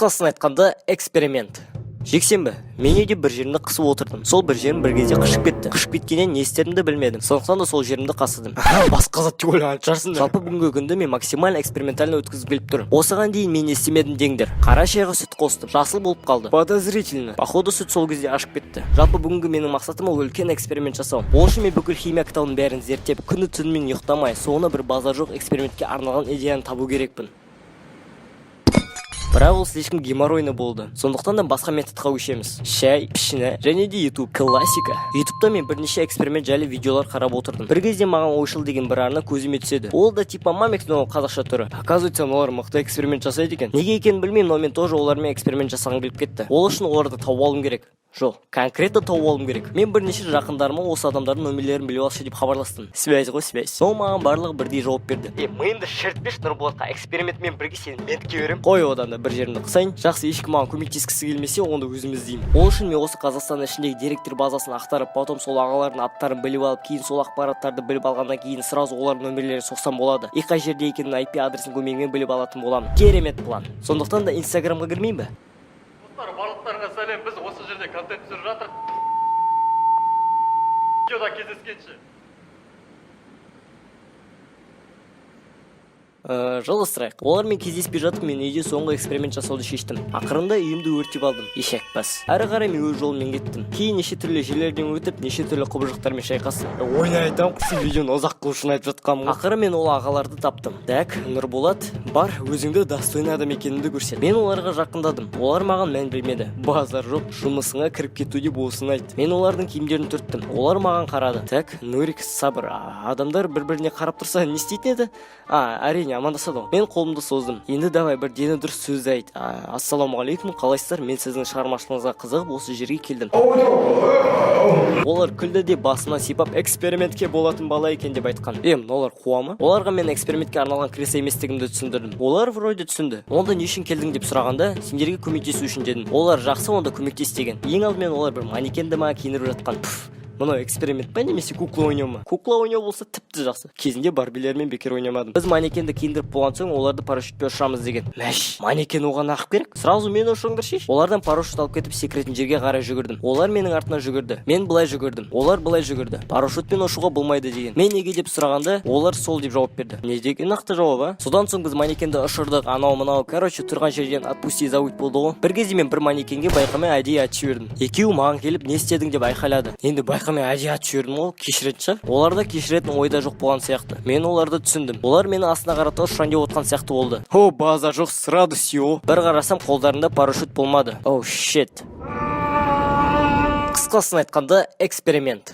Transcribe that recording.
Қысқасын айтқанда эксперимент. Жексенбі, мен үйде бір жерімді қысып отырдым. Сол бір жерім бір кезде қышып кетті. Қышып кеткеннен не істерімді білмедім. Сондықтан да сол жерімді қасыдым. Басқа зат деп ойлаған шығарсыңдар. Жалпы бүгінгі күнді мен максимально экспериментально өткізіп келіп тұрмын. Осыған дейін мен не істемедім деңдер. Қара шайға сүт қостым. Жасыл болып қалды. Подозрительно. Походу сүт сол кезде ашып кетті. Жалпы бүгінгі менің мақсатым ол үлкен эксперимент жасау. Ол үшін мен бүкіл химия кітабының бәрін зерттеп, күні түнімен ұйықтамай, соңына бір базар жоқ экспериментке арналған идеяны табу керекпін. Бірақ ол слишком геморройны болды. Сондықтан да басқа методқа көшеміз. Шай, пішіні және де YouTube. Классика. YouTube'да мен бірнеше эксперимент жайлы видеолар қарап отырдым. Bir кезде маған ойшыл деген бір арна көзіме түседі. Ол да типа Мамикс, но қазақша түрі. Оказывается, олар мықты эксперимент жасайды екен. Неге екенін білмеймін, но мен тоже олармен эксперимент жасағым келіп кетті. Ол үшін оларды тауып алуым керек. Жоқ, конкретно тауып алуым керек. Мен бірнеше жақындарыма осы адамдардың нөмірлерін біліп алшы деп хабарластым. Связь ғой, связь. Сол маған барлығы бірдей жауап берді. Миымды шертпеш Нұрболатқа экспериментмен бірге сені бетке берем. Қой одан да бір жерімді қысайын. Жақсы, ешкім маған көмектескісі келмесе, онда өзім іздеймін. Ол үшін мен осы Қазақстан ішіндегі деректер базасын ақтарып, потом сол ағалардың аттарын біліп алып, кейін сол ақпараттарды біліп алғаннан кейін сразу олардың нөмірлерін соқсам болады. Қай жерде екенін IP адресін көмегімен біліп алатын боламын. Керемет план. Сондықтан да Инстаграмға кірмейін бе? Барлықтарыңа сәлем, біз осы жерде контент түсіріп жатыр. Видеода кездескенше. Жалғастырайық. Олармен кездеспей жатып, мен үйде соңғы эксперимент жасауды шештім. Ақырында үйімді өртеп алдым. Ешек бас. Әрі қарай мен өз жолыммен кеттім. Кейін неше түрлі жерлерден өтіп, неше түрлі құбыжықтармен шайқастым. Ойнай айтамын, сен видеоны ұзақ қылу үшін айтып жатқанмын. Ақыры мен ол ағаларды таптым. Так, Нұрболат, бар, өзіңді достойны адам екеніңді көрсет. Мен оларға жақындадым. Олар маған мән бермеді. Базар жоқ, жұмысыңа кіріп кету деп осын айтты. Мен олардың киімдерін түрттім. Олар маған қарады. Так, Нурик, сабыр. Адамдар бір-біріне қарап тұрса не істейтін еді? Әрине амандасады ғой. Мен қолымды создым. Енді давай бір дені дұрыс сөзді айт. Ассалаумағалейкум, қалайсыздар? Мен сіздің шығармашылығыңызға қызығып осы жерге келдім. Олар күлді де басынан сипап экспериментке болатын бала екен деп айтқан. Олар қуа ма? Оларға мен экспериментке арналған кресло еместігімді түсіндірдім. Олар вроде түсінді. Онда не үшін келдің деп сұрағанда, сендерге көмектесу үшін дедім. Олар жақсы, онда көмектес деген. Ең алдымен олар бір манекенді маған киіндіріп жатқан. Мынау эксперимент па немесе кукла ойнау ма? Кукла ойнау болса тіпті жақсы. Кезінде барбилермен бекер ойнамадым. Біз манекенді киіндіріп болған соң оларды парашютпен ұшырамыз деген. Мәш, манекен оған ақып керек. Сразу мені ұшырыңдар шеш. Олардан парашют алып кетіп секретін жерге қарай жүгірдім. Олар менің артынан жүгірді. Мен былай жүгірдім. Олар былай жүгірді. Парашютпен ұшуға болмайды деген. Мен неге деп сұрағанда, олар сол деп жауап берді. Не деген нақты жауап, Содан соң біз манекенді ұшырдық. Анау-мынау, тұрған жерден отпусти забудь болды ғой. Bir кезде мен бір манекенге байқамай әдейі атып жібердім. Екеуі маған келіп не істедің деп айқайлады. Енді байқамай әдейі атып жібердім, ол кешіретін шығар. Олар да кешіретін ойда жоқ болған сияқты. Мен оларды түсіндім. Олар мені астына қарата ұшырайын деп отқан сияқты болды. База жоқ, сразу все. Bir қарасам қолдарында парашют болмады. Shit. Қысқасын айтқанда эксперимент.